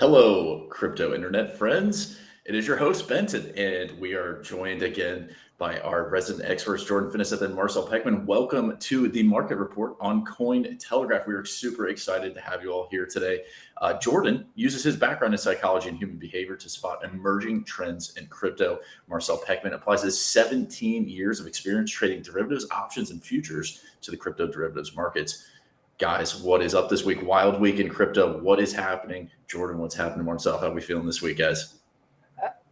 Hello, crypto internet friends. It is your host, Benton, and we are joined again by our resident experts, Jordan Finnisseth and Marcel Peckman. Welcome to the market report on Cointelegraph. We are super excited to have you all here today. Jordan uses his background in psychology and human behavior to spot emerging trends in crypto. Marcel Peckman applies his 17 years of experience trading derivatives, options, and futures to the crypto derivatives markets. Guys, what is up this week? Wild week in crypto. What is happening? Jordan, what's happening? Marcel, how are we feeling this week, guys?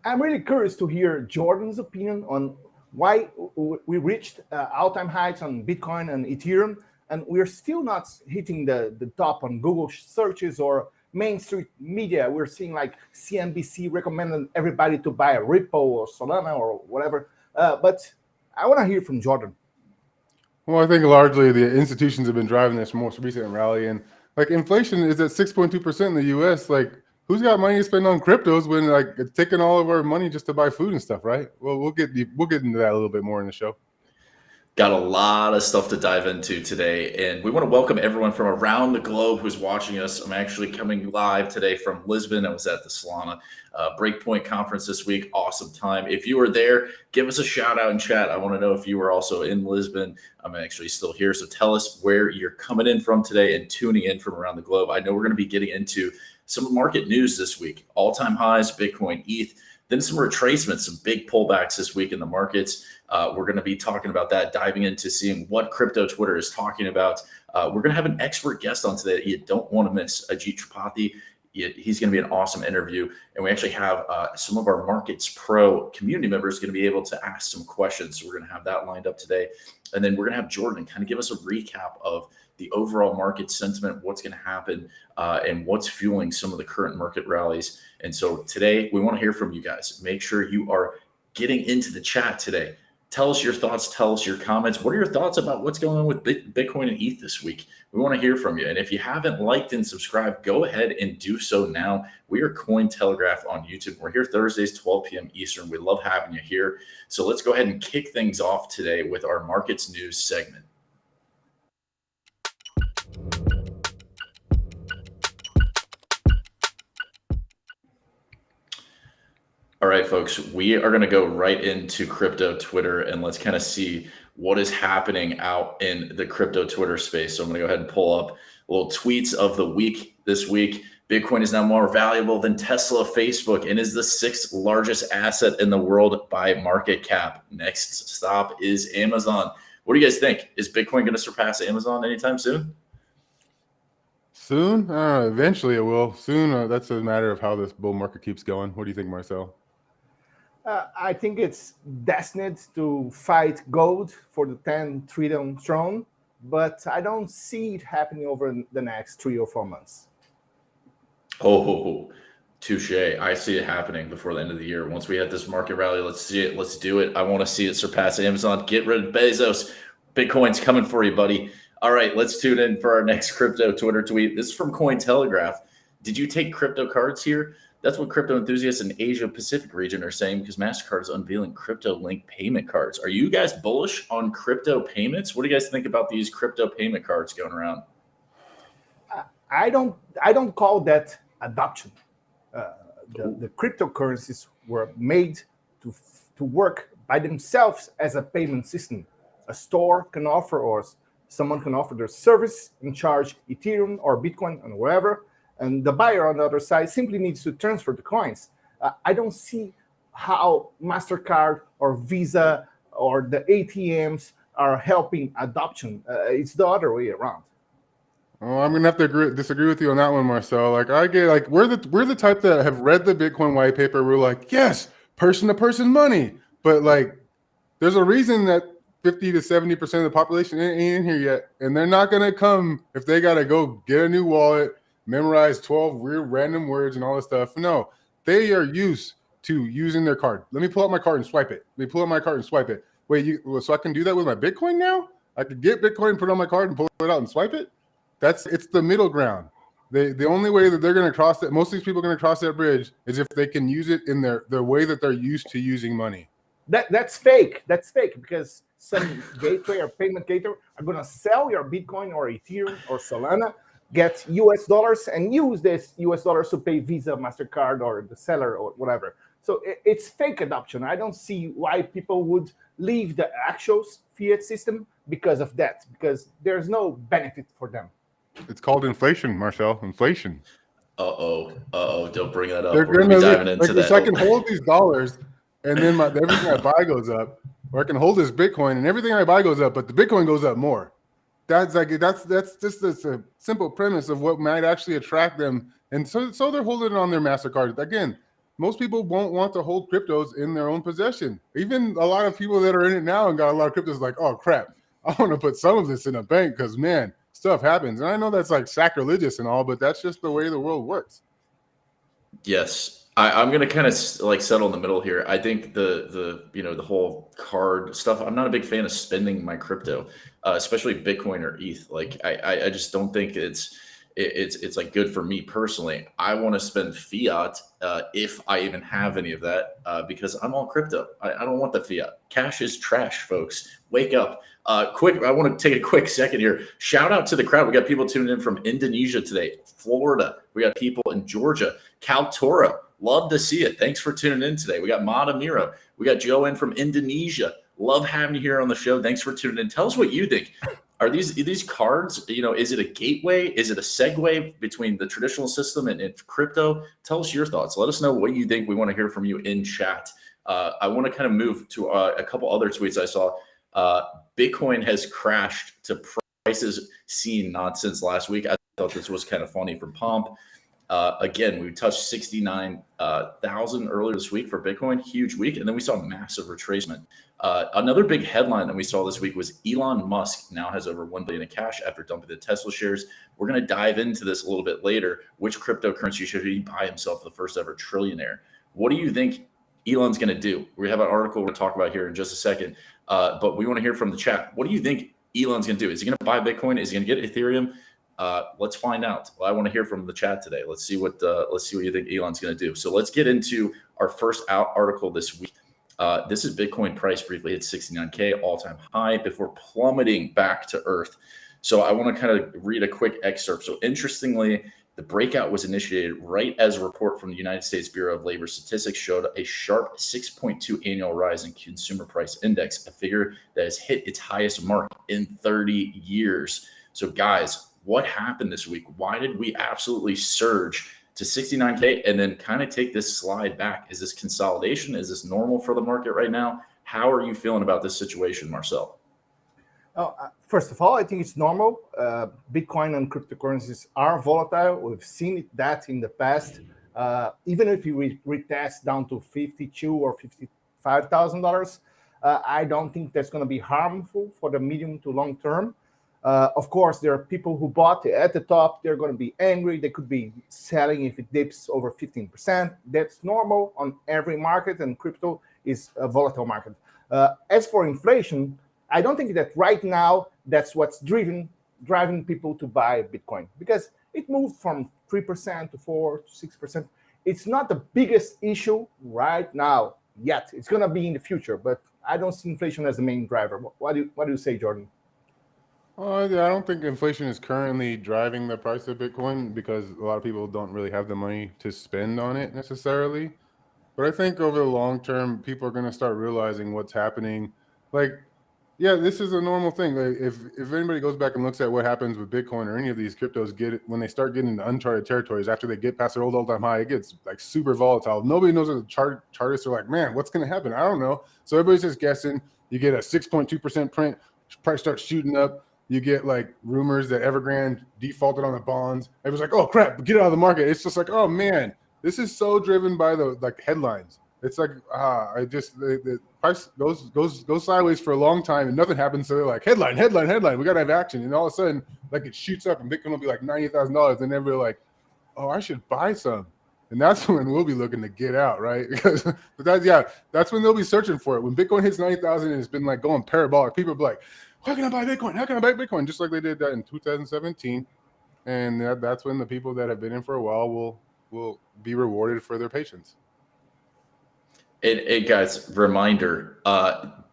I'm really curious to hear Jordan's opinion on why we reached all-time highs on Bitcoin and Ethereum, and we're still not hitting the top on Google searches or mainstream media. We're seeing like CNBC recommending everybody to buy a Ripple or Solana or whatever. But I want to hear from Jordan. Well, I think largely the institutions have been driving this most recent rally, and like inflation is at 6.2% in the U.S. Like, who's got money to spend on cryptos when like it's taking all of our money just to buy food and stuff, right? Well, we'll get into that a little bit more in the show. Got a lot of stuff to dive into today, and we want to welcome everyone from around the globe who's watching us. I'm actually coming live today from Lisbon. I was at the Solana Breakpoint conference this week. Awesome time. If you were there, give us a shout out in chat. I want to know if you were also in Lisbon. I'm actually still here, so tell us where you're coming in from today and tuning in from around the globe. I know we're going to be getting into some market news this week. All-time highs, Bitcoin, ETH, then some retracements, some big pullbacks this week in the markets. We're going to be talking about that, diving into seeing what crypto Twitter is talking about. We're going to have an expert guest on today that you don't want to miss, Ajit Tripathi. He's going to be an awesome interview. And we actually have some of our Markets Pro community members going to be able to ask some questions. So we're going to have that lined up today. And then we're going to have Jordan kind of give us a recap of the overall market sentiment, what's going to happen, and what's fueling some of the current market rallies. And so today we want to hear from you guys. Make sure you are getting into the chat today. Tell us your thoughts. Tell us your comments. What are your thoughts about what's going on with Bitcoin and ETH this week? We want to hear from you. And if you haven't liked and subscribed, go ahead and do so now. We are Cointelegraph on YouTube. We're here Thursdays, 12 p.m. Eastern. We love having you here. So let's go ahead and kick things off today with our markets news segment. All right, folks, we are going to go right into crypto Twitter and let's kind of see what is happening out in the crypto Twitter space. So I'm going to go ahead and pull up little tweets of the week this week. Bitcoin is now more valuable than Tesla, Facebook, and is the 6th largest asset in the world by market cap. Next stop is Amazon. What do you guys think? Is Bitcoin going to surpass Amazon anytime soon? Soon? Eventually it will. Soon, that's a matter of how this bull market keeps going. What do you think, Marcel? I think it's destined to fight gold for the 10 trillion throne, but I don't see it happening over the next 3 or 4 months. Oh, touche. I see it happening before the end of the year. Once we have this market rally, let's see it. Let's do it. I want to see it surpass Amazon. Get rid of Bezos. Bitcoin's coming for you, buddy. All right, let's tune in for our next crypto Twitter tweet. This is from Cointelegraph. Did you take crypto cards here? That's what crypto enthusiasts in Asia Pacific region are saying because Mastercard is unveiling crypto-linked payment cards. Are you guys bullish on crypto payments? What do you guys think about these crypto payment cards going around? I don't call that adoption. The cryptocurrencies were made to work by themselves as a payment system. A store can offer, or someone can offer their service and charge Ethereum or Bitcoin and wherever. And the buyer on the other side simply needs to transfer the coins. I don't see how Mastercard or Visa or the ATMs are helping adoption. It's the other way around. Oh, I'm gonna have to disagree with you on that one, Marcel. Like, I get like we're the type that have read the Bitcoin white paper. We're like, yes, person-to-person money, but like, there's a reason that 50 to 70% of the population ain't in here yet, and they're not gonna come if they gotta go get a new wallet, memorize 12 weird random words and all this stuff. No, they are used to using their card. Let me pull out my card and swipe it. Let me pull out my card and swipe it. Wait, so I can do that with my Bitcoin now? I could get Bitcoin, put it on my card, and pull it out and swipe it? It's the middle ground. The only way that they're going to cross that, most of these people are going to cross that bridge is if they can use it in their way that they're used to using money. That's fake. That's fake because some gateway or payment gateway are going to sell your Bitcoin or Ethereum or Solana get US dollars and use this US dollars to pay Visa, Mastercard, or the seller or whatever. So it's fake adoption. I don't see why people would leave the actual fiat system because of that, because there's no benefit for them. It's called inflation, Marcel. Inflation. Don't bring that up. They're We're gonna be diving into that. So I can hold these dollars, and then everything I buy goes up, or I can hold this Bitcoin, and everything I buy goes up, but the Bitcoin goes up more. That's just a simple premise of what might actually attract them, and so they're holding it on their Mastercard. Again, most people won't want to hold cryptos in their own possession. Even a lot of people that are in it now and got a lot of cryptos, like, oh crap, I want to put some of this in a bank because man, stuff happens. And I know that's like sacrilegious and all, but that's just the way the world works. Yes. I'm going to kind of like settle in the middle here. I think the whole card stuff, I'm not a big fan of spending my crypto, especially Bitcoin or ETH. Like I just don't think it's like good for me personally. I want to spend fiat if I even have any of that because I'm all crypto. I don't want the fiat. Cash is trash, folks. Wake up. Quick, I want to take a quick second here. Shout out to the crowd. We got people tuning in from Indonesia today, Florida. We got people in Georgia, Kaltura. Love to see it. Thanks for tuning in today. We got Mata Miro. We got Joe in from Indonesia. Love having you here on the show. Thanks for tuning in. Tell us what you think. Are these cards, is it a gateway? Is it a segue between the traditional system and crypto? Tell us your thoughts. Let us know what you think. We want to hear from you in chat. I want to kind of move to a couple other tweets I saw. Bitcoin has crashed to prices seen not since last week. I thought this was kind of funny from Pomp. Again, we touched 69,000 earlier this week for Bitcoin, huge week. And then we saw massive retracement. Another big headline that we saw this week was Elon Musk now has over 1 billion in cash after dumping the Tesla shares. We're going to dive into this a little bit later. Which cryptocurrency should he buy himself the first ever trillionaire? What do you think Elon's going to do? We have an article we'll talk about here in just a second. But we want to hear from the chat. What do you think Elon's going to do? Is he going to buy Bitcoin? Is he going to get Ethereum? Let's find out. Well, I want to hear from the chat today. Let's see what you think Elon's going to do. So let's get into our first article this week. This is Bitcoin price briefly hit 69K all-time high before plummeting back to earth. So I want to kind of read a quick excerpt. So interestingly, the breakout was initiated right as a report from the United States Bureau of Labor Statistics showed a sharp 6.2 annual rise in consumer price index, a figure that has hit its highest mark in 30 years. So guys, what happened this week? Why did we absolutely surge to 69K and then kind of take this slide back? Is this consolidation? Is this normal for the market right now? How are you feeling about this situation, Marcel? First of all, I think it's normal. Bitcoin and cryptocurrencies are volatile. We've seen that in the past. Even if you retest down to $52,000 or $55,000, I don't think that's going to be harmful for the medium to long term. Of course, there are people who bought at the top. They're going to be angry. They could be selling if it dips over 15%. That's normal on every market, and crypto is a volatile market. As for inflation, I don't think that right now that's what's driving people to buy Bitcoin, because it moved from 3% to 4 to 6%. It's not the biggest issue right now yet. It's going to be in the future, but I don't see inflation as the main driver. What do you say, Jordan? I don't think inflation is currently driving the price of Bitcoin because a lot of people don't really have the money to spend on it necessarily. But I think over the long term, people are going to start realizing what's happening. Like, yeah, this is a normal thing. Like, if anybody goes back and looks at what happens with Bitcoin or any of these cryptos, when they start getting into uncharted territories, after they get past their old all-time high, it gets like super volatile. Nobody knows what the chartists are like, man, what's going to happen? I don't know. So everybody's just guessing. You get a 6.2% print, price starts shooting up. You get like rumors that Evergrande defaulted on the bonds. Everyone's like, oh crap, get out of the market. It's just like, oh man, this is so driven by the like headlines. It's like, the price goes sideways for a long time and nothing happens. So they're like, headline. We got to have action. And all of a sudden, like it shoots up and Bitcoin will be like $90,000. And everybody's like, oh, I should buy some. And that's when we'll be looking to get out, right? Because that's when they'll be searching for it. When Bitcoin hits 90,000 and it's been like going parabolic, people will be like, how can I buy Bitcoin? How can I buy Bitcoin? Just like they did that in 2017. And that's when the people that have been in for a while will be rewarded for their patience. And guys, reminder,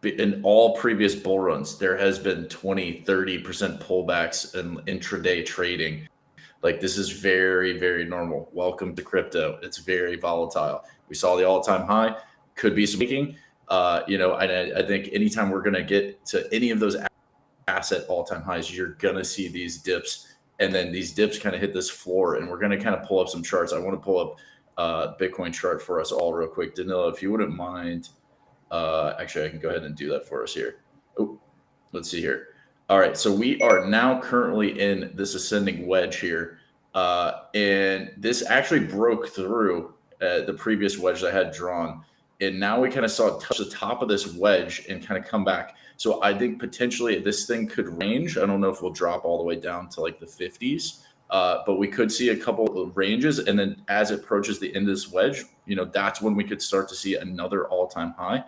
in all previous bull runs, there has been 20, 30% pullbacks in intraday trading. Like, this is very, very normal. Welcome to crypto. It's very volatile. We saw the all-time high. Could be some making. And I think anytime we're going to get to any of those asset all-time highs, you're going to see these dips. And then these dips kind of hit this floor. And we're going to kind of pull up some charts. I want to pull up Bitcoin chart for us all real quick. Danilo, if you wouldn't mind. Actually, I can go ahead and do that for us here. Oh, let's see here. All right, so we are now currently in this ascending wedge here. And this actually broke through the previous wedge that I had drawn. And now we kind of saw it touch the top of this wedge and kind of come back. So I think potentially this thing could range. I don't know if we'll drop all the way down to like the 50s, but we could see a couple of ranges. And then as it approaches the end of this wedge, that's when we could start to see another all-time high.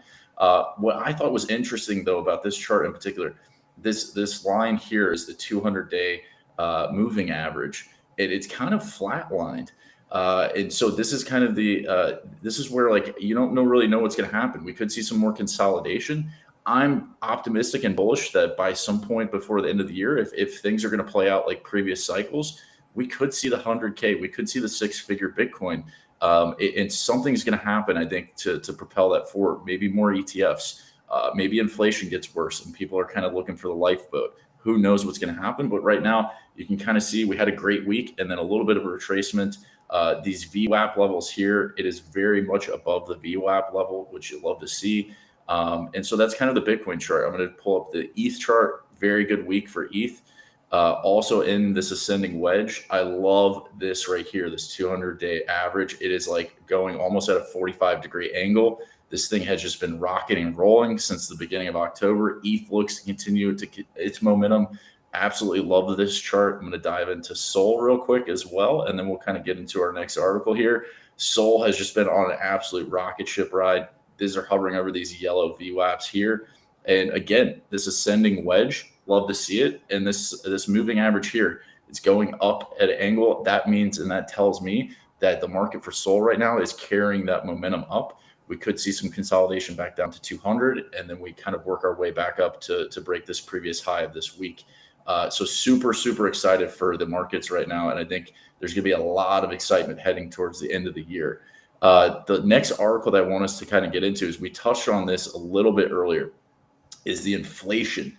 What I thought was interesting, though, about this chart in particular, this line here is the 200-day moving average. It's kind of flatlined. And so this is kind of this is where like you don't really know what's going to happen. We could see some more consolidation. I'm optimistic and bullish that by some point before the end of the year, if things are going to play out like previous cycles, we could see the 100K, we could see the 6-figure Bitcoin. And something's going to happen, I think, to propel that forward. Maybe more ETFs. Maybe inflation gets worse and people are kind of looking for the lifeboat. Who knows what's going to happen? But right now, you can kind of see we had a great week and then a little bit of a retracement. These VWAP levels here, it is very much above the VWAP level, which you love to see. And so that's kind of the Bitcoin chart. I'm going to pull up the ETH chart. Very good week for ETH. Also in this ascending wedge, I love this right here, this 200-day average. It is like going almost at a 45-degree angle. This thing has just been rocketing and rolling since the beginning of October. ETH looks to continue to get its momentum. Absolutely love this chart. I'm going to dive into Sol real quick as well, and then we'll kind of get into our next article here. Sol has just been on an absolute rocket ship ride. These are hovering over these yellow VWAPs here. And again, this ascending wedge, love to see it. And this moving average here, it's going up at an angle. That means, and that tells me that the market for Sol right now is carrying that momentum up. We could see some consolidation back down to 200, and then we kind of work our way back up to break this previous high of this week. So super, super excited for the markets right now. And I think there's going to be a lot of excitement heading towards the end of the year. The next article that I want us to kind of get into is we touched on this a little bit earlier, is the inflation,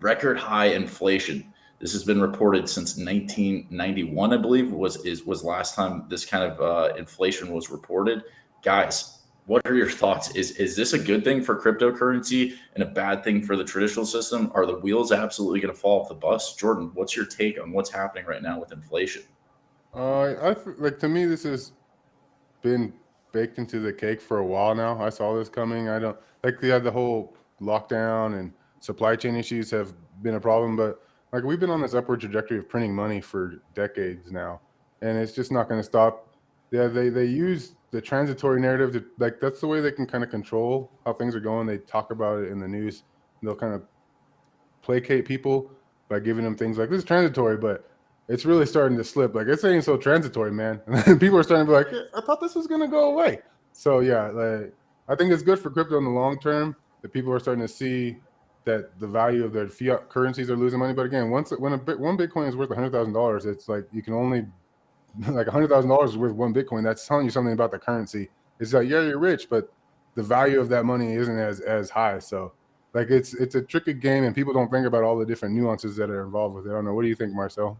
record high inflation. This has been reported since 1991, I believe, was last time this kind of inflation was reported. Guys, what are your thoughts? Is this a good thing for cryptocurrency and a bad thing for the traditional system? Are the wheels absolutely going to fall off the bus? Jordan, what's your take on what's happening right now with inflation? Like, to me, this has been baked into the cake for a while now. I saw this coming. I don't like the whole lockdown and supply chain issues have been a problem, but like we've been on this upward trajectory of printing money for decades now, and it's just not going to stop. Yeah, they use the transitory narrative to, like, that's the way they can kind of control how things are going. They talk about it in the news. They'll kind of placate people by giving them things like, this is transitory, but it's really starting to slip. Like, it's ain't so transitory, man. And people are starting to be like, I thought this was going to go away. So yeah, like, I think it's good for crypto in the long term that people are starting to see that the value of their fiat currencies are losing money. But again, one Bitcoin is worth $100,000, it's like you can only, like $100,000 is worth one Bitcoin. That's telling you something about the currency. It's like, yeah, you're rich, but the value of that money isn't as high. So like it's a tricky game, and people don't think about all the different nuances that are involved with it. I don't know. What do you think, Marcel?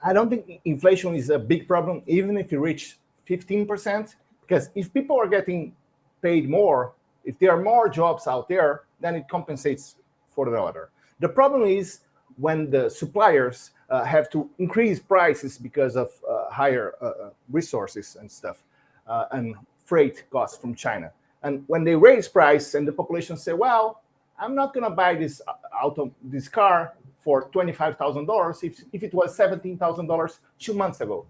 I don't think inflation is a big problem, even if you reach 15%, because if people are getting paid more, if there are more jobs out there, then it compensates for the other. The problem is when the suppliers have to increase prices because of higher resources and stuff, and freight costs from China. And when they raise price and the population say, well, I'm not going to buy this car for $25,000 if it was $17,000 2 months ago,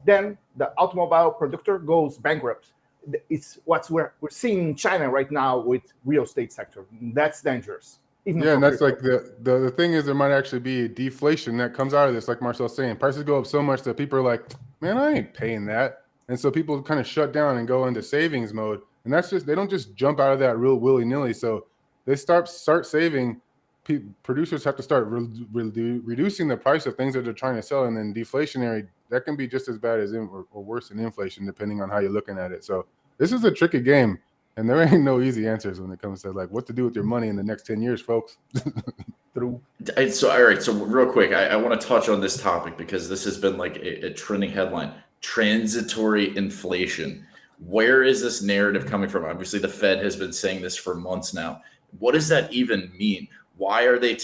then the automobile producer goes bankrupt. It's what we're seeing in China right now with real estate sector. That's dangerous. Yeah, and that's like the thing is there might actually be a deflation that comes out of this, like Marcel's saying. Prices go up so much that people are like, man, I ain't paying that. And so people kind of shut down and go into savings mode. And that's just, they don't just jump out of that real willy-nilly. So they start saving, producers have to start reducing the price of things that they're trying to sell, and then deflationary, that can be just as bad as or worse than inflation, depending on how you're looking at it. So this is a tricky game, and there ain't no easy answers when it comes to like what to do with your money in the next 10 years, folks. True. So, all right. So, real quick, I want to touch on this topic because this has been like a trending headline: transitory inflation. Where is this narrative coming from? Obviously, the Fed has been saying this for months now. What does that even mean? Why are they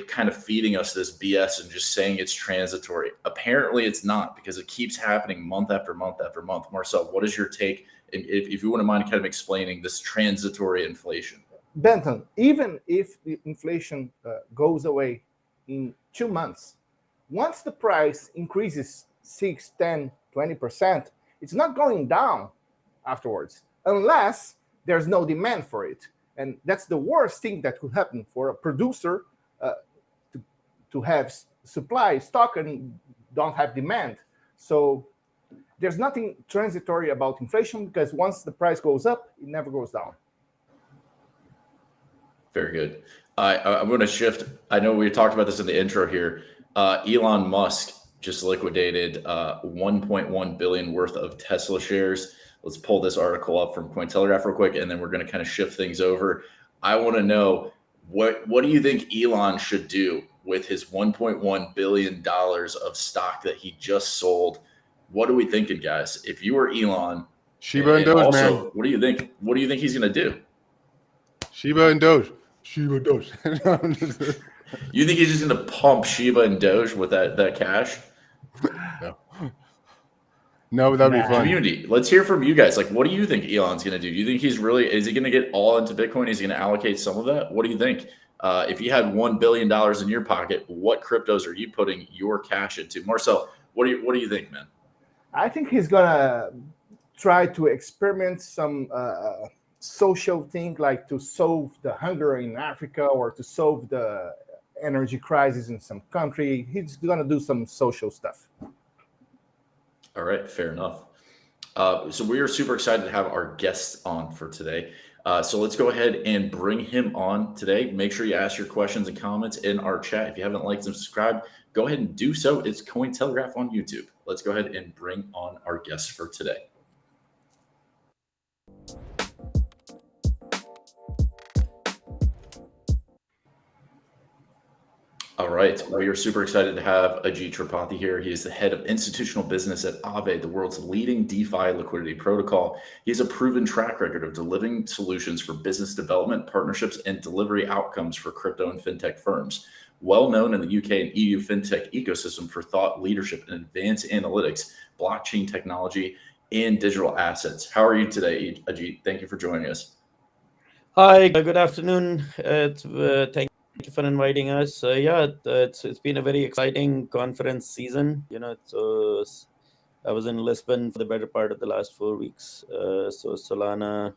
kind of feeding us this BS and just saying it's transitory? Apparently, it's not, because it keeps happening month after month after month. Marcel, what is your take? If you wouldn't mind kind of explaining this transitory inflation. Benton, even if the inflation goes away in 2 months, once the price increases 6, 10, 20%, it's not going down afterwards, unless there's no demand for it. And that's the worst thing that could happen for a producer to have supply, stock, and don't have demand. So there's nothing transitory about inflation, because once the price goes up, it never goes down. Very good. I'm going to shift. I know we talked about this in the intro here. Elon Musk just liquidated 1.1 billion worth of Tesla shares. Let's pull this article up from Cointelegraph real quick, and then we're going to kind of shift things over. I want to know, what do you think Elon should do with his $1.1 billion of stock that he just sold? What are we thinking, guys? If you were Elon, Shiba and Doge, also, man. what do you think? What do you think he's going to do? Shiba and Doge. Shiba Doge. You think he's just going to pump Shiba and Doge with that cash? No, that'd be fun. Community, let's hear from you guys. Like, what do you think Elon's going to do? Do you think is he going to get all into Bitcoin? Is he going to allocate some of that? What do you think? If you had $1 billion in your pocket, what cryptos are you putting your cash into? Marcel, what do you think, man? I think he's gonna try to experiment some social thing, like to solve the hunger in Africa or to solve the energy crisis in some country. He's gonna do some social stuff. All right, fair enough. So we are super excited to have our guest on for today. So let's go ahead and bring him on today. Make sure you ask your questions and comments in our chat. If you haven't liked and subscribed, go ahead and do so. It's Cointelegraph on YouTube. Let's go ahead and bring on our guest for today. All right, we are super excited to have Ajit Tripathi here. He is the head of institutional business at Aave, the world's leading DeFi liquidity protocol. He has a proven track record of delivering solutions for business development, partnerships, and delivery outcomes for crypto and fintech firms. Well known in the UK and EU fintech ecosystem for thought leadership in advanced analytics, blockchain technology, and digital assets. How are you today, Ajit? Thank you for joining us. Hi, good afternoon. Thank you for inviting us. It's been a very exciting conference season. So I was in Lisbon for the better part of the last 4 weeks. So Solana,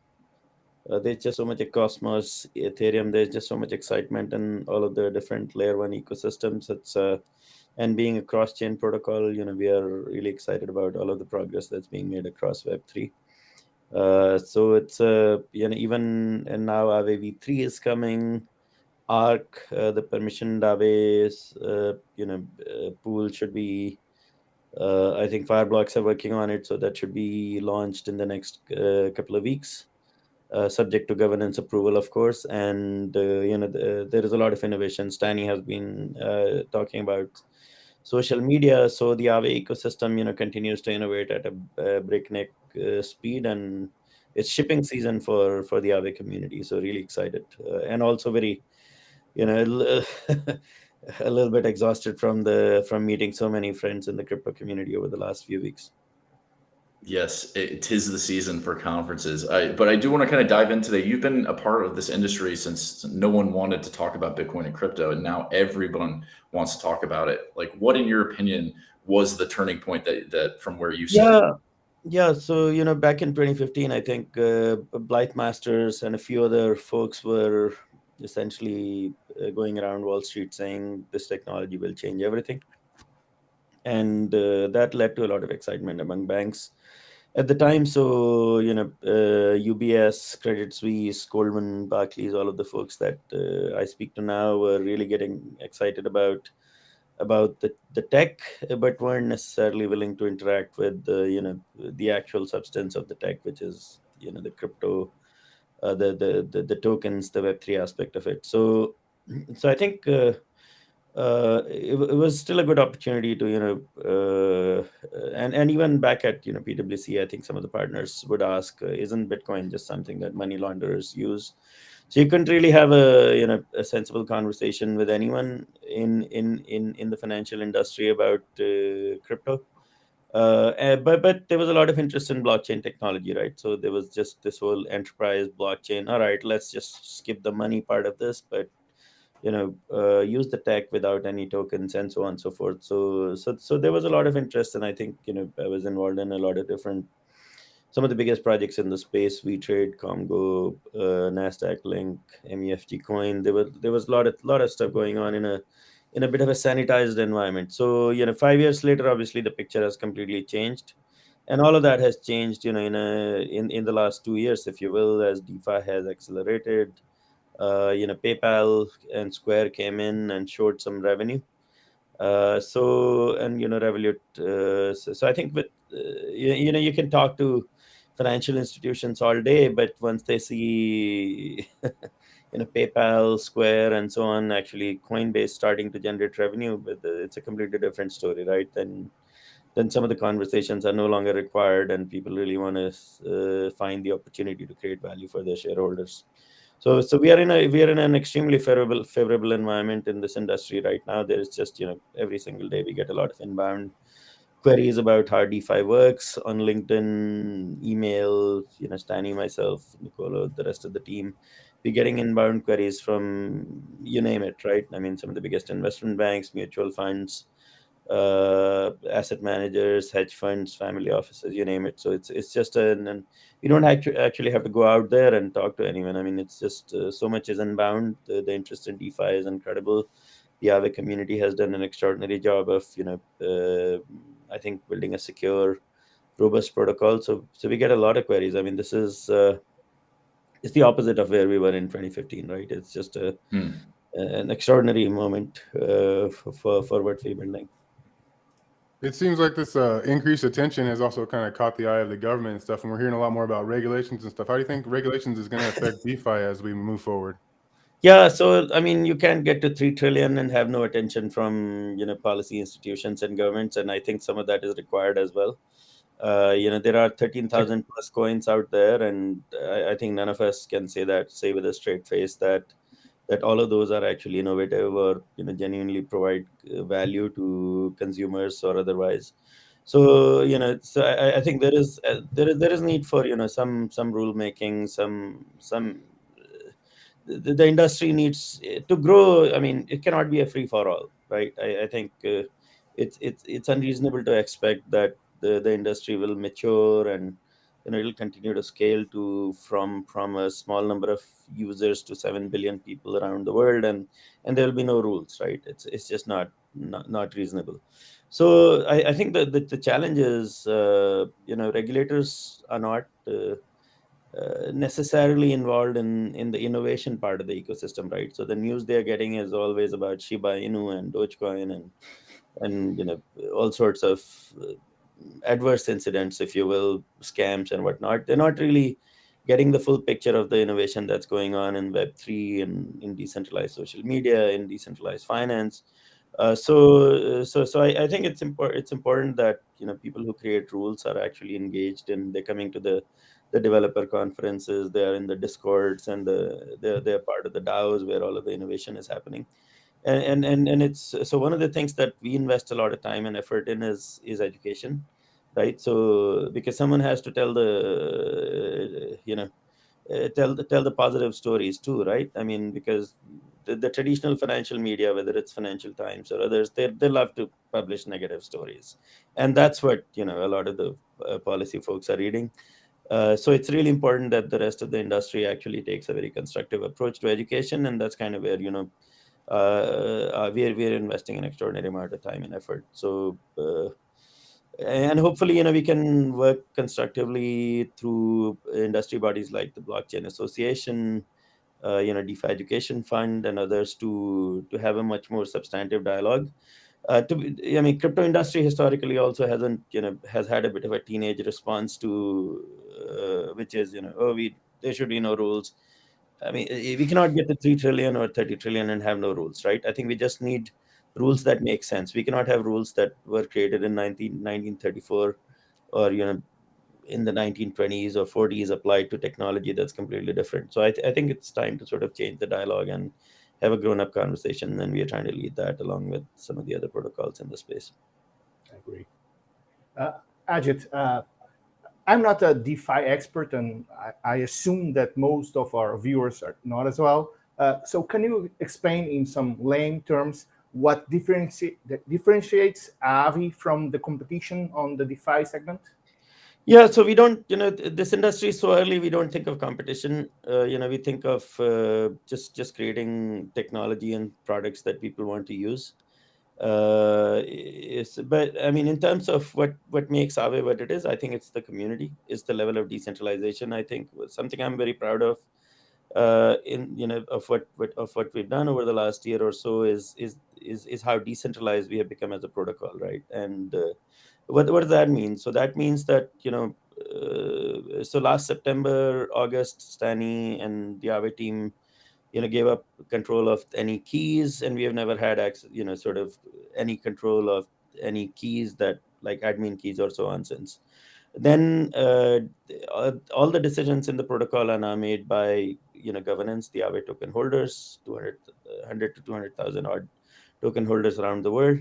there's just so much Cosmos, Ethereum. There's just so much excitement in all of the different layer one ecosystems. And being a cross-chain protocol, we are really excited about all of the progress that's being made across Web3. So it's even and now Aave V3 is coming. Arc, the permissioned Aave pool should be. I think Fireblocks are working on it, so that should be launched in the next couple of weeks, subject to governance approval, of course. And there is a lot of innovation. Stanny has been talking about social media, so the Aave ecosystem, continues to innovate at a breakneck speed, and it's shipping season for the Aave community. So really excited, and also very, a little bit exhausted from meeting so many friends in the crypto community over the last few weeks. Yes, it is the season for conferences. But I do want to kind of dive in today. You've been a part of this industry since no one wanted to talk about Bitcoin and crypto, and now everyone wants to talk about it. Like, what, in your opinion, was the turning point that from where you sit? Yeah. So back in 2015, I think Blythe Masters and a few other folks were essentially going around Wall Street saying this technology will change everything, and that led to a lot of excitement among banks. at the time. So UBS, Credit Suisse, Goldman, Barclays, all of the folks that I speak to now were really getting excited about the tech, but weren't necessarily willing to interact with the actual substance of the tech, which is the crypto, the tokens, the Web3 aspect of it. So I think it was still a good opportunity to and even back at PwC, I think some of the partners would ask, isn't Bitcoin just something that money launderers use? So you couldn't really have a sensible conversation with anyone in the financial industry about crypto. But there was a lot of interest in blockchain technology, right? So there was just this whole enterprise blockchain. All right, let's just skip the money part of this, but use the tech without any tokens and so on and so forth. So there was a lot of interest, and I think I was involved in a lot of different, some of the biggest projects in the space: WeTrade, Comgo, Nasdaq Link, MUFG Coin. There was a lot of stuff going on in a bit of a sanitized environment. So 5 years later, obviously the picture has completely changed, and all of that has changed in the last 2 years, if you will, as DeFi has accelerated. PayPal and Square came in and showed some revenue. And Revolut. So I think with you can talk to financial institutions all day, but once they see PayPal, Square, and so on, actually Coinbase starting to generate revenue, but it's a completely different story, right? Then some of the conversations are no longer required, and people really want to find the opportunity to create value for their shareholders. So we are in an extremely favorable environment in this industry right now. There is just every single day we get a lot of inbound queries about how DeFi works on LinkedIn, email. Stanley, myself, Nicolo, the rest of the team, we're getting inbound queries from you name it, right? I mean, some of the biggest investment banks, mutual funds, asset managers, hedge funds, family offices, you name it. So it's just and you don't actually have to go out there and talk to anyone. I mean, it's just so much is inbound. The interest in DeFi is incredible. The Aave community has done an extraordinary job of I think building a secure, robust protocol. So we get a lot of queries. I mean, this is it's the opposite of where we were in 2015, right? It's just an extraordinary moment for what we're building. It seems like this increased attention has also kind of caught the eye of the government and stuff, and we're hearing a lot more about regulations and stuff. How do you think regulations is going to affect DeFi as we move forward? Yeah, so I mean, you can't get to 3 trillion and have no attention from policy institutions and governments, and I think some of that is required as well. There are 13,000 plus coins out there, and I think none of us can say with a straight face that all of those are actually innovative or genuinely provide value to consumers or otherwise. So I think there is need for some rule making, some the industry needs to grow. I mean, it cannot be a free for all, right? I think it's unreasonable to expect that the industry will mature and it'll continue to scale to from a small number of users to 7 billion people around the world, and there will be no rules, right? It's just not reasonable. So I think that the challenge is regulators are not necessarily involved in the innovation part of the ecosystem, right? So the news they're getting is always about Shiba Inu and Dogecoin and all sorts of adverse incidents, if you will, scams and whatnot. They're not really getting the full picture of the innovation that's going on in Web3 and in decentralized social media, in decentralized finance. So I think it's important that people who create rules are actually engaged, and they're coming to the developer conferences. They are in the discords, and they're part of the DAOs where all of the innovation is happening. And it's so one of the things that we invest a lot of time and effort in is education, right? So because someone has to tell tell the positive stories too, right? I mean, because the traditional financial media, whether it's Financial Times or others, they love to publish negative stories, and that's what a lot of the policy folks are reading. So it's really important that the rest of the industry actually takes a very constructive approach to education, and that's kind of where we're investing an extraordinary amount of time and effort. So and hopefully, we can work constructively through industry bodies like the Blockchain Association, DeFi Education Fund, and others to have a much more substantive dialogue. Crypto industry historically also has had a bit of a teenage response to, which is, there should be no rules. We cannot get to 3 trillion or 30 trillion and have no rules, right? I think we just need rules that make sense. We cannot have rules that were created in 1934 or, in the 1920s or 40s applied to technology that's completely different. So I think it's time to sort of change the dialogue and have a grown-up conversation, and we are trying to lead that along with some of the other protocols in the space. I agree. Ajit, I'm not a DeFi expert, and I assume that most of our viewers are not as well. So can you explain in some lame terms what differentiates Aave from the competition on the DeFi segment? Yeah, so we don't, this industry is so early, we don't think of competition. We think of just creating technology and products that people want to use. But in terms of what makes Aave what it is, I think it's the community, it's the level of decentralization. I think something I'm very proud of, of what we've done over the last year or so is how decentralized we have become as a protocol, right? And what does that mean? So that means that so last September, August, Stani and the Aave team gave up control of any keys, and we have never had access, sort of any control of any keys that like admin keys or so on since. Then all the decisions in the protocol are now made by governance, the Aave token holders, 100 to 200,000 odd token holders around the world.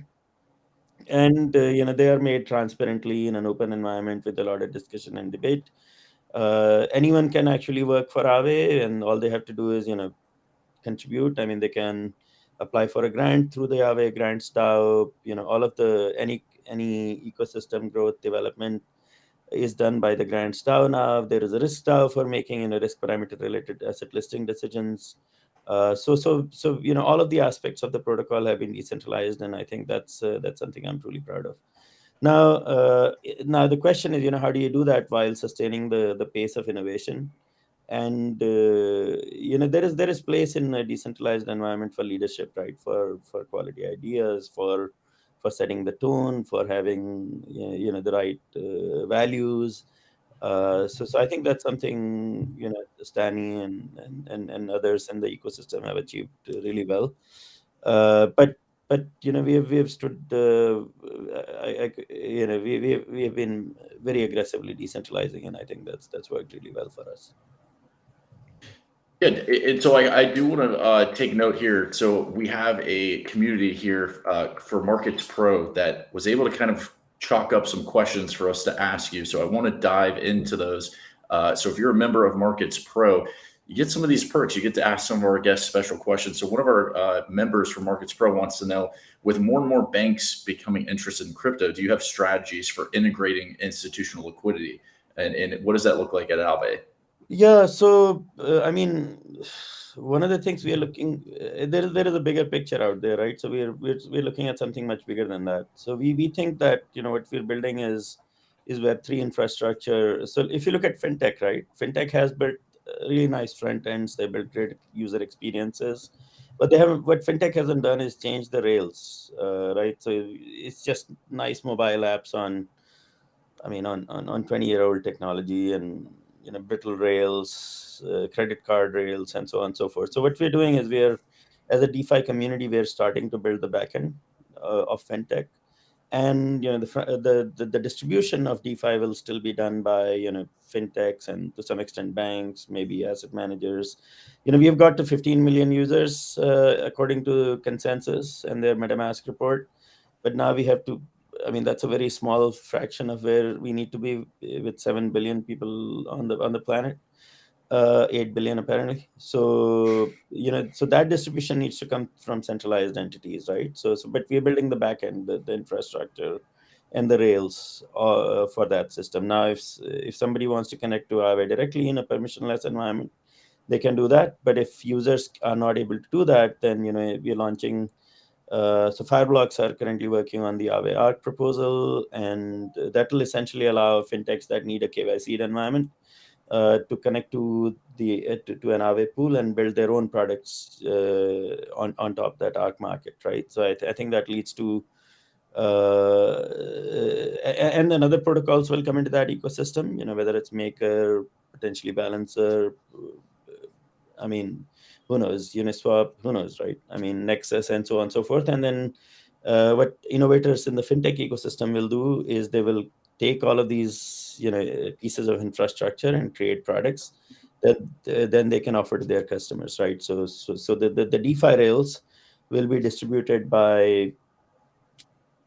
And they are made transparently in an open environment with a lot of discussion and debate. Anyone can actually work for Aave, and all they have to do is contribute. They can apply for a grant through the Aave grants DAO. All of the any ecosystem growth development is done by the grants DAO now. There is a risk DAO for making risk parameter related asset listing decisions. So all of the aspects of the protocol have been decentralized, and I think that's something I'm truly proud of. Now the question is, how do you do that while sustaining the pace of innovation? And there is place in a decentralized environment for leadership, right? For quality ideas, for setting the tone, for having the right values. So I think that's something Stani and others in the ecosystem have achieved really well. But we have stood. We have been very aggressively decentralizing, and I think that's worked really well for us. Good. And so I do want to take note here. So we have a community here for Markets Pro that was able to kind of chalk up some questions for us to ask you. So I want to dive into those. So if you're a member of Markets Pro, you get some of these perks. You get to ask some of our guests special questions. So one of our members from Markets Pro wants to know, with more and more banks becoming interested in crypto, do you have strategies for integrating institutional liquidity? And what does that look like at Aave? Yeah, so one of the things we are looking, there is a bigger picture out there, right? So we're looking at something much bigger than that. So we think that what we're building is Web3 infrastructure. So if you look at fintech, right? Fintech has built really nice front ends. They built great user experiences, but what fintech hasn't done is change the rails, right? So it's just nice mobile apps on 20-year-old technology and brittle rails, credit card rails, and so on and so forth. So what we're doing is as a DeFi community, we're starting to build the backend of fintech, and the distribution of DeFi will still be done by fintechs and to some extent banks, maybe asset managers. We have got to 15 million users according to consensus and their MetaMask report, but now we have to. That's a very small fraction of where we need to be with 7 billion people on the planet, 8 billion apparently. So so that distribution needs to come from centralized entities, right? So but we're building the back end, the infrastructure, and the rails for that system. Now, if somebody wants to connect to Aave directly in a permissionless environment, they can do that. But if users are not able to do that, then we're launching So Fireblocks are currently working on the Aave Arc proposal, and that will essentially allow fintechs that need a KYC environment to connect to to an Aave pool and build their own products on top of that Arc market, right? So I think that leads to and then other protocols will come into that ecosystem, whether it's Maker, potentially Balancer, I mean, who knows, Uniswap, who knows, right? I mean, Nexus and so on and so forth. And then what innovators in the fintech ecosystem will do is they will take all of these pieces of infrastructure and create products that then they can offer to their customers, right? So the DeFi rails will be distributed by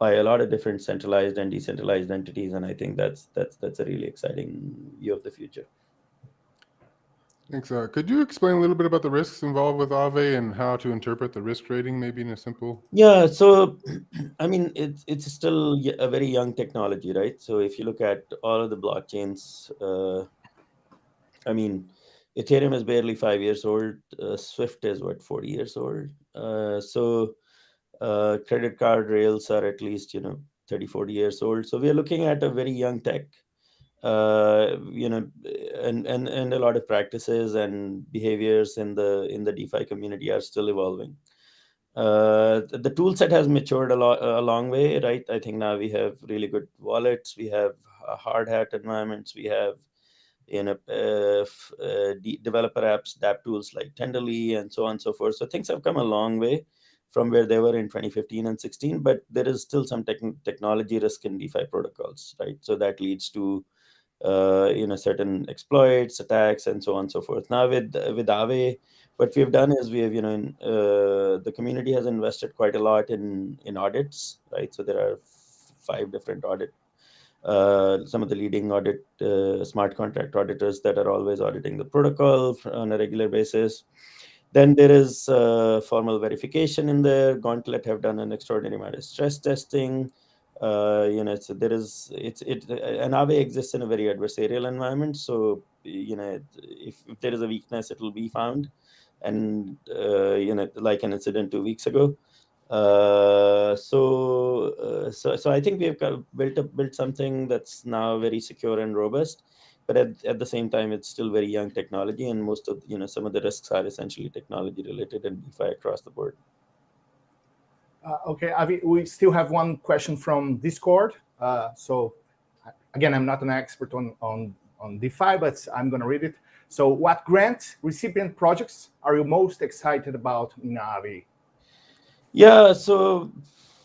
a lot of different centralized and decentralized entities, and I think that's a really exciting view of the future. Thanks. Could you explain a little bit about the risks involved with Aave and how to interpret the risk rating, maybe in a simple? Yeah, so I mean, it's still a very young technology, right? So if you look at all of the blockchains, I mean, Ethereum is barely 5 years old. Swift is 40 years old. So credit card rails are at least 30, 40 years old. So we are looking at a very young tech. And a lot of practices and behaviors in the DeFi community are still evolving. The tool set has matured a long way, right? I think now we have really good wallets, we have hard hat environments, we have developer apps, dApp tools like Tenderly, and so on and so forth. So things have come a long way from where they were in 2015 and 16, but there is still some technology risk in DeFi protocols, right? So that leads to certain exploits, attacks, and so on and so forth. Now with Aave, what we've done is we have the community has invested quite a lot in audits, right? So there are 5 different audit, some of the leading audit smart contract auditors that are always auditing the protocol on a regular basis. Then there is formal verification in there. Gauntlet have done an extraordinary amount of stress testing. So there is and Aave exists in a very adversarial environment. So if there is a weakness, it will be found, and like an incident 2 weeks ago. So I think we have built something that's now very secure and robust, but at the same time, it's still very young technology, and most of some of the risks are essentially technology related and DeFi across the board. Okay, Avi, we still have one question from Discord. So again, I'm not an expert on DeFi, but I'm going to read it. So what grant recipient projects are you most excited about in Aave? Yeah, so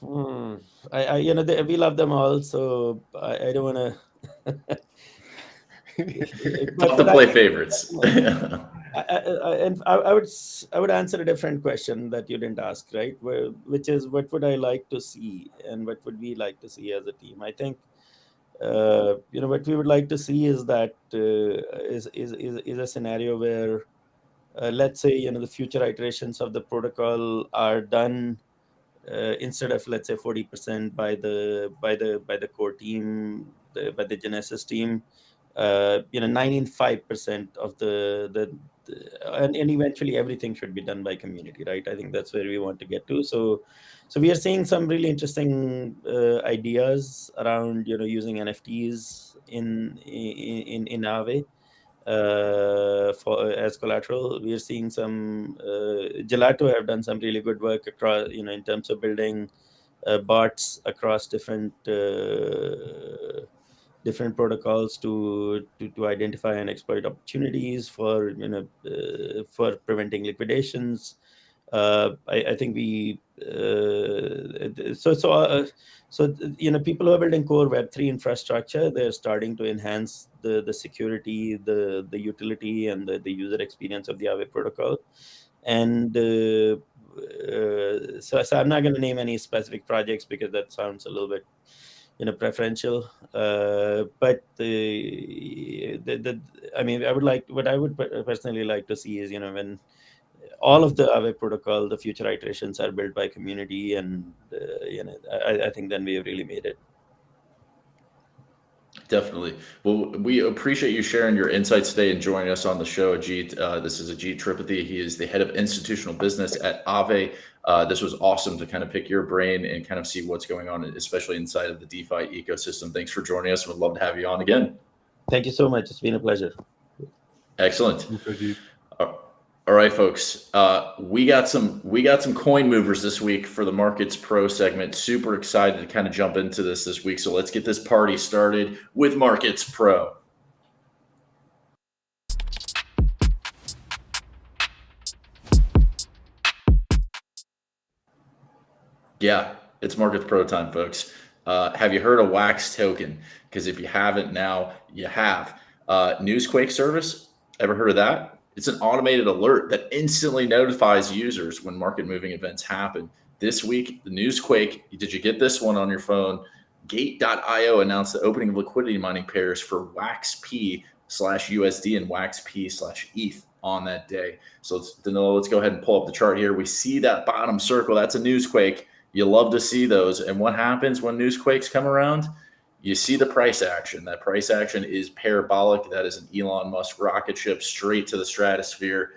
we love them all, so I don't want to. Tough to play favorites. I would answer a different question that you didn't ask, right? Which is, what would I like to see, and what would we like to see as a team? I think what we would like to see is that is a scenario where let's say the future iterations of the protocol are done instead of, let's say, 40% by the core team, by the Genesis team, 95% of and eventually everything should be done by community, right? I think that's where we want to get to. So we are seeing some really interesting ideas around using NFTs in Aave as collateral. We are seeing some Gelato have done some really good work across in terms of building bots across different protocols to identify and exploit opportunities for for preventing liquidations. I think we people who are building core Web3 infrastructure, they're starting to enhance the security, the utility, and the user experience of the Aave protocol. And so I'm not going to name any specific projects because that sounds a little bit preferential. But I mean, what I would personally like to see is when all of the Aave protocol, the future iterations are built by community, and I think then we have really made it. Definitely. Well, we appreciate you sharing your insights today and joining us on the show, Ajit. This is Ajit Tripathi. He is the head of institutional business at Aave. This was awesome to kind of pick your brain and kind of see what's going on, especially inside of the DeFi ecosystem. Thanks for joining us. We'd love to have you on again. Thank you so much. It's been a pleasure. Excellent. All right, folks. We got some coin movers this week for the Markets Pro segment. Super excited to kind of jump into this week. So let's get this party started with Markets Pro. Yeah, it's Markets Pro time, folks. Have you heard of WAXP token? Because if you haven't now, you have. Newsquake service. Ever heard of that? It's an automated alert that instantly notifies users when market moving events happen. This week, the Newsquake, did you get this one on your phone? Gate.io announced the opening of liquidity mining pairs for WAXP/USD and WAXP/ETH on that day. So let's go ahead and pull up the chart here. We see that bottom circle. That's a Newsquake. You love to see those. And what happens when Newsquakes come around? You see the price action. That price action is parabolic. That is an Elon Musk rocket ship straight to the stratosphere.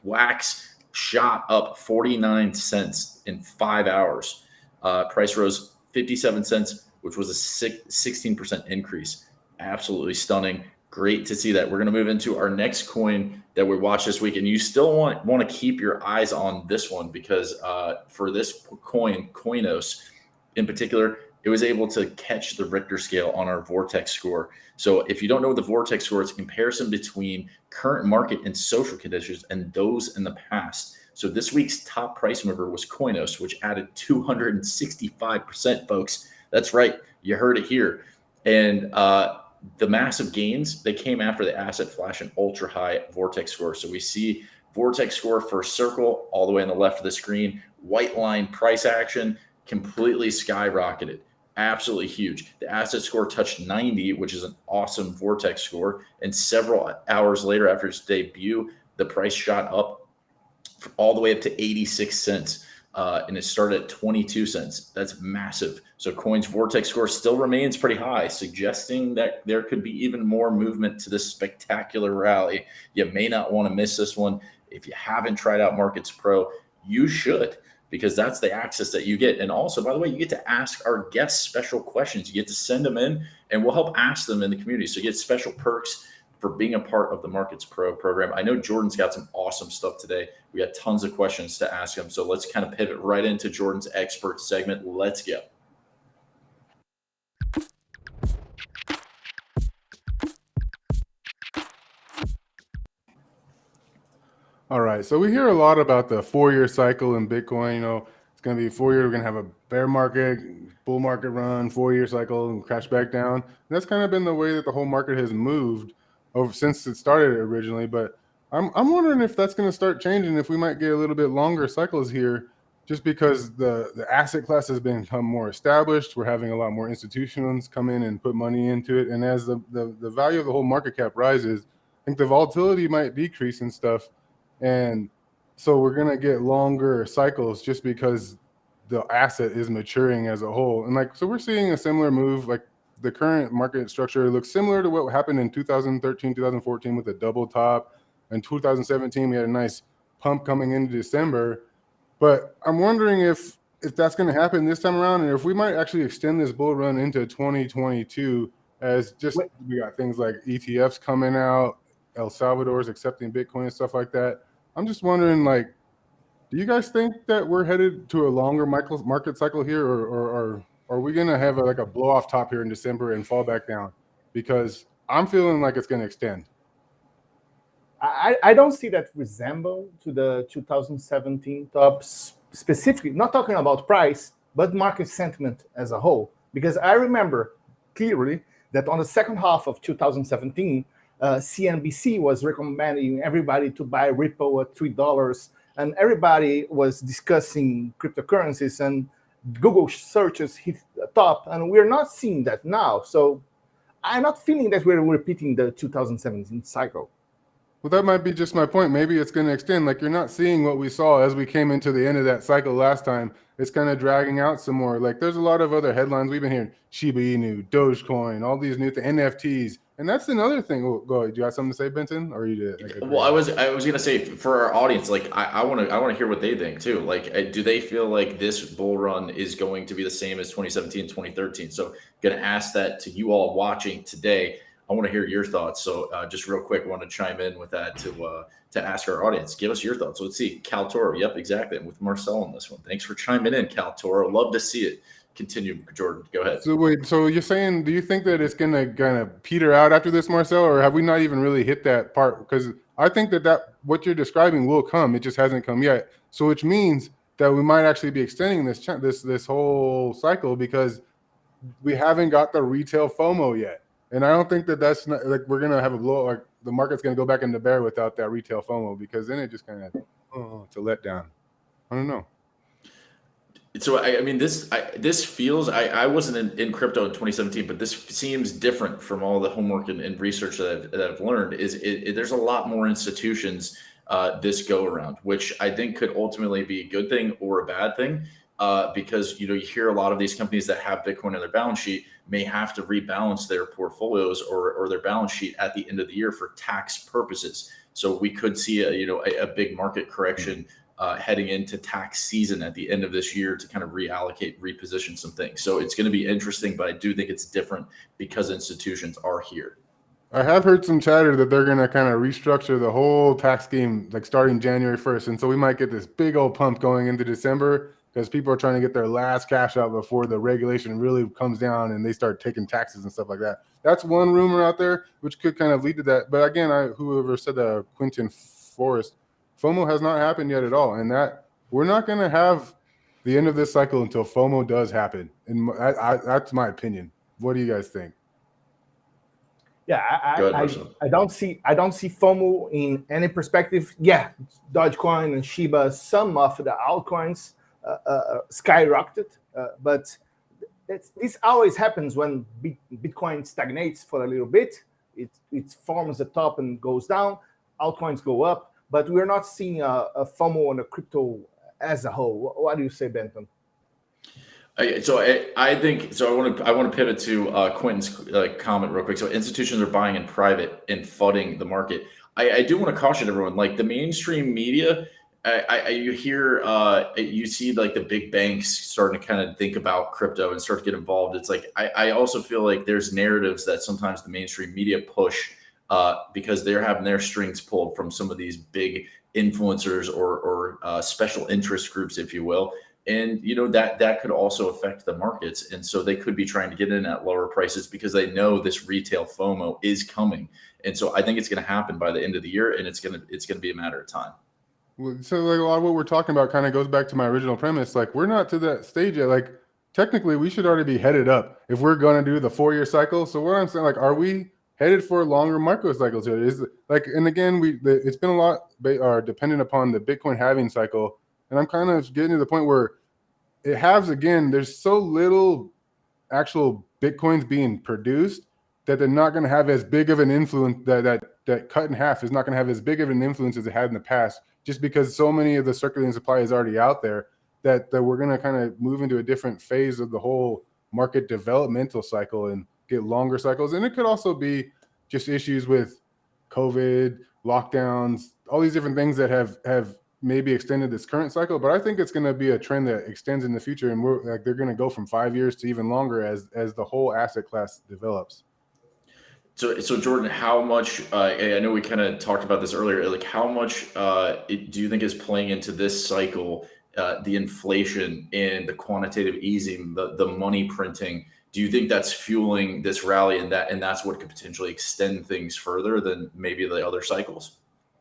Wax shot up 49 cents in 5 hours. Price rose 57 cents, which was a 16% increase. Absolutely stunning. Great to see that. We're going to move into our next coin that we watched this week. And you still want to keep your eyes on this one because for this coin, Coinos in particular, it was able to catch the Richter scale on our Vortex score. So if you don't know what the Vortex score is, a comparison between current market and social conditions and those in the past. So this week's top price mover was Coinos, which added 265%, folks. That's right. You heard it here. And the massive gains, they came after the asset flash and ultra high Vortex score. So we see Vortex score first circle all the way on the left of the screen, white line price action completely skyrocketed. Absolutely huge. The asset score touched 90, which is an awesome Vortex score. And several hours later after its debut, the price shot up all the way up to 86 cents. And it started at 22 cents. That's massive. So Coin's Vortex score still remains pretty high, suggesting that there could be even more movement to this spectacular rally. You may not want to miss this one. If you haven't tried out Markets Pro, you should, because that's the access that you get. And also, by the way, you get to ask our guests special questions. You get to send them in, and we'll help ask them in the community. So you get special perks for being a part of the Markets Pro program. I know Jordan's got some awesome stuff today. We got tons of questions to ask him. So let's kind of pivot right into Jordan's expert segment. Let's go. All right, so we hear a lot about the 4-year cycle in Bitcoin. You know, it's going to be 4 years. We're going to have a bear market, bull market run, 4-year cycle, and crash back down. And that's kind of been the way that the whole market has moved over since it started originally. But I'm wondering if that's going to start changing, if we might get a little bit longer cycles here, just because the asset class has become more established. We're having a lot more institutions come in and put money into it. And as the value of the whole market cap rises, I think the volatility might decrease and stuff. And so we're going to get longer cycles just because the asset is maturing as a whole. And so we're seeing a similar move. Like the current market structure looks similar to what happened in 2013, 2014 with a double top. In 2017, we had a nice pump coming into December. But I'm wondering if that's going to happen this time around, and if we might actually extend this bull run into 2022 as just we got things like ETFs coming out, El Salvador's accepting Bitcoin and stuff like that. I'm just wondering, do you guys think that we're headed to a longer market cycle here, or are we going to have a blow off top here in December and fall back down? Because I'm feeling like it's going to extend. I don't see that resemble to the 2017 tops specifically, not talking about price, but market sentiment as a whole. Because I remember clearly that on the second half of 2017, CNBC was recommending everybody to buy Ripple at $3, and everybody was discussing cryptocurrencies, and Google searches hit the top, and we're not seeing that now. So I'm not feeling that we're repeating the 2017 cycle. Well, that might be just my point. Maybe it's going to extend. Like, you're not seeing what we saw as we came into the end of that cycle last time. It's kind of dragging out some more. Like, there's a lot of other headlines we've been hearing: Shiba Inu, Dogecoin, all these new NFTs. And that's another thing. Oh, go ahead. Do you have something to say, Benton? Or you did? Like, Well, I was gonna say, for our audience, like I want to hear what they think too. Like, do they feel like this bull run is going to be the same as 2017, 2013? So, gonna ask that to you all watching today. I want to hear your thoughts. So, just real quick, I want to chime in with that to ask our audience. Give us your thoughts. Let's see, Cal Toro. Yep, exactly. I'm with Marcel on this one. Thanks for chiming in, Cal Toro. Love to see it. Continue, Jordan. Go ahead. So wait, so you're saying, do you think that it's gonna kind of peter out after this, Marcel, or have we not even really hit that part? Because I think that what you're describing will come. It just hasn't come yet. So which means that we might actually be extending this whole cycle because we haven't got the retail FOMO yet. And I don't think that's not, like, we're gonna have a blow. Like, the market's gonna go back into bear without that retail FOMO, because then it just kind of to let down. I don't know. So I mean, this feels. I wasn't in crypto in 2017, but this seems different from all the homework and research that I've learned. There's a lot more institutions this go around, which I think could ultimately be a good thing or a bad thing, because you hear a lot of these companies that have Bitcoin on their balance sheet may have to rebalance their portfolios or their balance sheet at the end of the year for tax purposes. So we could see a big market correction heading into tax season at the end of this year to kind of reallocate, reposition some things. So it's going to be interesting, but I do think it's different because institutions are here. I have heard some chatter that they're going to kind of restructure the whole tax scheme, like starting January 1st. And so we might get this big old pump going into December because people are trying to get their last cash out before the regulation really comes down and they start taking taxes and stuff like that. That's one rumor out there, which could kind of lead to that. But again, whoever said that, Quentin Forrest, FOMO has not happened yet at all. And that we're not going to have the end of this cycle until FOMO does happen. And that's my opinion. What do you guys think? Yeah, I don't see FOMO in any perspective. Yeah, Dogecoin and Shiba, some of the altcoins skyrocketed, but this always happens when Bitcoin stagnates for a little bit. It forms the top and goes down. Altcoins go up, but we're not seeing a FOMO on the crypto as a whole. What do you say, Benton? I think so. I want to pivot to Quentin's comment real quick. So institutions are buying in private and flooding the market. I do want to caution everyone. Like, the mainstream media, you hear, you see like the big banks starting to kind of think about crypto and start to get involved. It's like I also feel like there's narratives that sometimes the mainstream media push because they're having their strings pulled from some of these big influencers or special interest groups, if you will. And that could also affect the markets, and so they could be trying to get in at lower prices because they know this retail FOMO is coming. And so I think it's going to happen by the end of the year, and it's going to be a matter of time. So like a lot of what we're talking about kind of goes back to my original premise. Like, we're not to that stage yet. Like, technically, we should already be headed up if we're going to do the 4-year cycle. So what I'm saying, like, are we headed for longer micro cycles here? Is like, and again, it's been a lot dependent upon the Bitcoin halving cycle. And I'm kind of getting to the point where it halves again. There's so little actual Bitcoins being produced that they're not going to have as big of an influence. That cut in half is not going to have as big of an influence as it had in the past, just because so many of the circulating supply is already out there that we're going to kind of move into a different phase of the whole market developmental cycle and get longer cycles. And it could also be just issues with COVID, lockdowns, all these different things that have maybe extended this current cycle. But I think it's going to be a trend that extends in the future, and they're going to go from 5 years to even longer as the whole asset class develops. So Jordan, how much? I know we kind of talked about this earlier. Like, how much do you think is playing into this cycle? The inflation and the quantitative easing, the money printing. Do you think that's fueling this rally, and that's what could potentially extend things further than maybe the other cycles?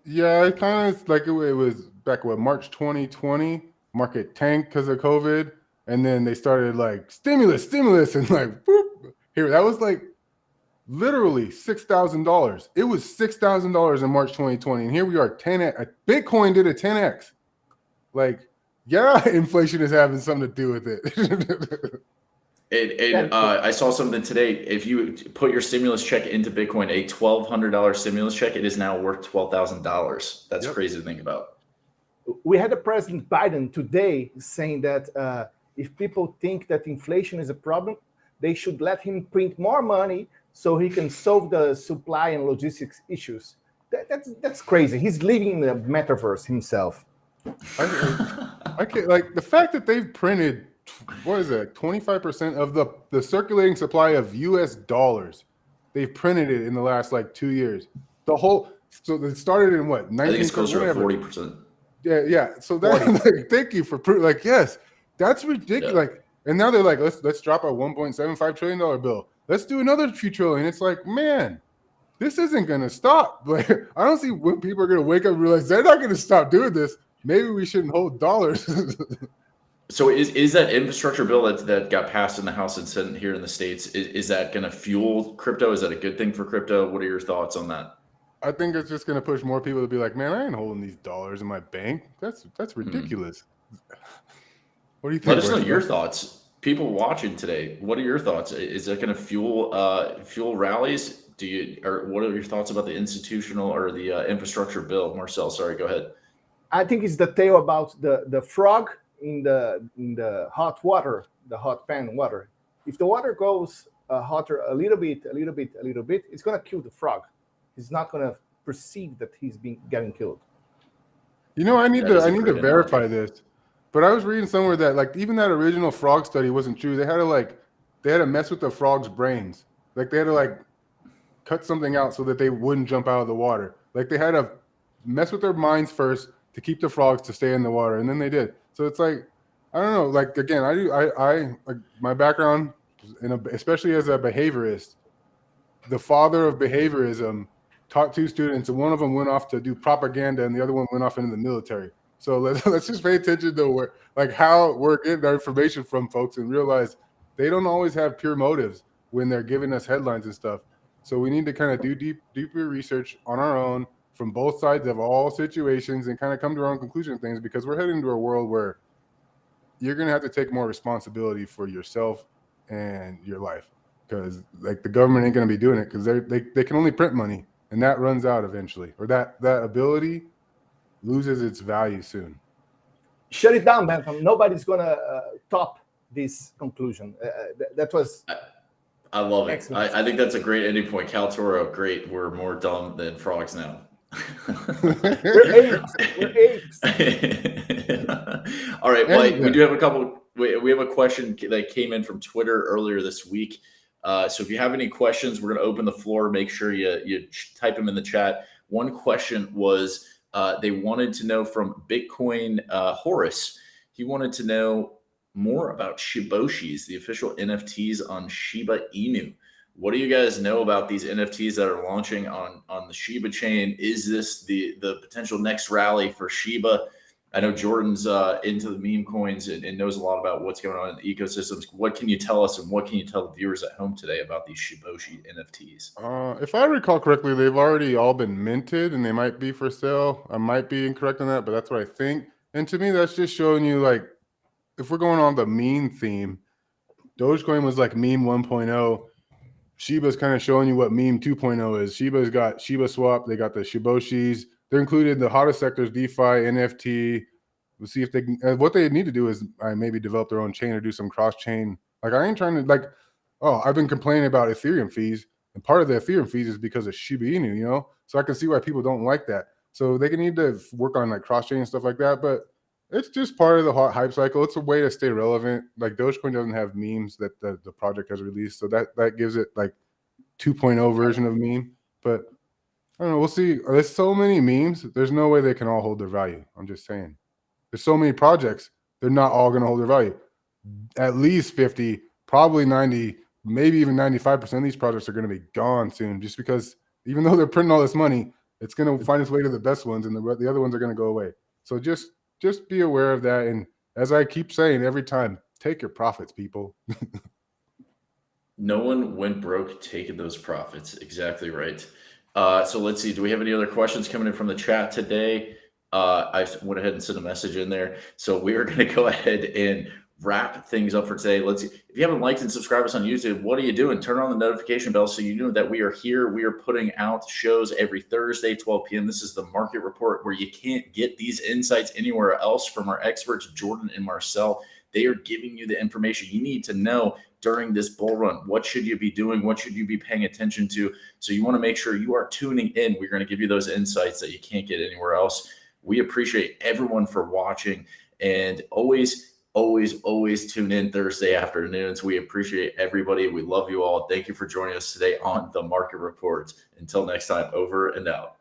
Yeah, it kind of like it was back when March 2020, market tanked because of COVID, and then they started like stimulus, and like boop, here. That was like literally $6,000. It was $6,000 in March 2020, and here we are 10x. Bitcoin did a 10x. Like, yeah, inflation is having something to do with it. I saw something today. If you put your stimulus check into Bitcoin, a $1,200 stimulus check, it is now worth $12,000. That's crazy to think about. We had a President Biden today saying that if people think that inflation is a problem, they should let him print more money so he can solve the supply and logistics issues. That's crazy. He's living in the metaverse himself. I can't, like, the fact that they've printed, what is that, 25% of the circulating supply of US dollars. They've printed it in the last like 2 years. So it started in what, 19? I think it's closer to 40%. Yeah. So that, like, thank you for yes, that's ridiculous. Yeah. Like, and now they're like, let's drop a $1.75 trillion bill. Let's do another few trillion. It's like, man, this isn't gonna stop. Like, I don't see when people are gonna wake up and realize they're not gonna stop doing this. Maybe we shouldn't hold dollars. So is that infrastructure bill that got passed in the House and Senate here in the States, is that going to fuel crypto? Is that a good thing for crypto? What are your thoughts on that? I think it's just going to push more people to be like, man, I ain't holding these dollars in my bank. That's ridiculous. What do you think? Let us know your thoughts. People watching today, what are your thoughts? Is that going to fuel rallies? Or what are your thoughts about the institutional or the infrastructure bill? Marcel, sorry, go ahead. I think it's the tale about the frog in the hot water, the hot pan water. If the water goes hotter a little bit, it's gonna kill the frog. He's not gonna perceive that he's getting killed. You know, I need to verify this, but I was reading somewhere that, like, even that original frog study wasn't true. They had to mess with the frog's brains. Like, they had to, like, cut something out so that they wouldn't jump out of the water. Like, they had to mess with their minds first to keep the frogs to stay in the water, and then they did. So it's like, I don't know. Like, again, I like, my background, especially as a behaviorist, the father of behaviorism taught 2 students, and one of them went off to do propaganda, and the other one went off into the military. So let's just pay attention to how we're getting our information from folks, and realize they don't always have pure motives when they're giving us headlines and stuff. So we need to kind of do deeper research on our own from both sides of all situations and kind of come to our own conclusion of things, because we're heading to a world where you're going to have to take more responsibility for yourself and your life, because, like, the government ain't going to be doing it, because they can only print money, and that runs out eventually, or that ability loses its value soon. Shut it down, man. Nobody's going to top this conclusion. That was... I love it. I think that's a great ending point. Cal Toro, great. We're more dumb than frogs now. We're apes. All right, Mike, we do have a couple. We have a question that came in from Twitter earlier this week. So if you have any questions, we're going to open the floor. Make sure you type them in the chat. One question was they wanted to know from Bitcoin Horace. He wanted to know more about Shiboshis, the official NFTs on Shiba Inu. What do you guys know about these NFTs that are launching on the Shiba chain? Is this the potential next rally for Shiba? I know Jordan's into the meme coins and knows a lot about what's going on in the ecosystems. What can you tell us, and what can you tell the viewers at home today about these Shiboshi NFTs? If I recall correctly, they've already all been minted, and they might be for sale. I might be incorrect on that, but that's what I think. And to me, that's just showing you, like, if we're going on the meme theme, Dogecoin was like meme 1.0. Shiba's kind of showing you what meme 2.0 is. Shiba's got Shiba Swap. They got the Shiboshis. They're included in the hottest sectors, DeFi, NFT. We'll see if they can. What they need to do is maybe develop their own chain or do some cross-chain. Like, I ain't trying to, like, I've been complaining about Ethereum fees, and part of the Ethereum fees is because of Shiba Inu, you know? So I can see why people don't like that. So they can need to work on, like, cross-chain and stuff like that, but it's just part of the hot hype cycle. It's a way to stay relevant. Like, Dogecoin doesn't have memes that the project has released, so that gives it like 2.0 version of meme. But I don't know. We'll see. There's so many memes. There's no way they can all hold their value. I'm just saying. There's so many projects. They're not all going to hold their value. At least 50, probably 90, maybe even 95% of these projects are going to be gone soon, just because even though they're printing all this money, it's going to find its way to the best ones, and the other ones are going to go away. So just be aware of that. And as I keep saying every time, take your profits, people. No one went broke taking those profits. Exactly right. So let's see. Do we have any other questions coming in from the chat today? I went ahead and sent a message in there. So we are going to go ahead and wrap things up for today. If you haven't liked and subscribed us on YouTube, what are you doing? Turn on the notification bell so you know that we are here. We are putting out shows every Thursday, 12 p.m. This is the market report, where you can't get these insights anywhere else from our experts, Jordan and Marcel. They are giving you the information you need to know during this bull run. What should you be doing? What should you be paying attention to? So you want to make sure you are tuning in. We're going to give you those insights that you can't get anywhere else. We appreciate everyone for watching, and always tune in Thursday afternoons. We appreciate everybody. We love you all. Thank you for joining us today on the Market Reports. Until next time, over and out.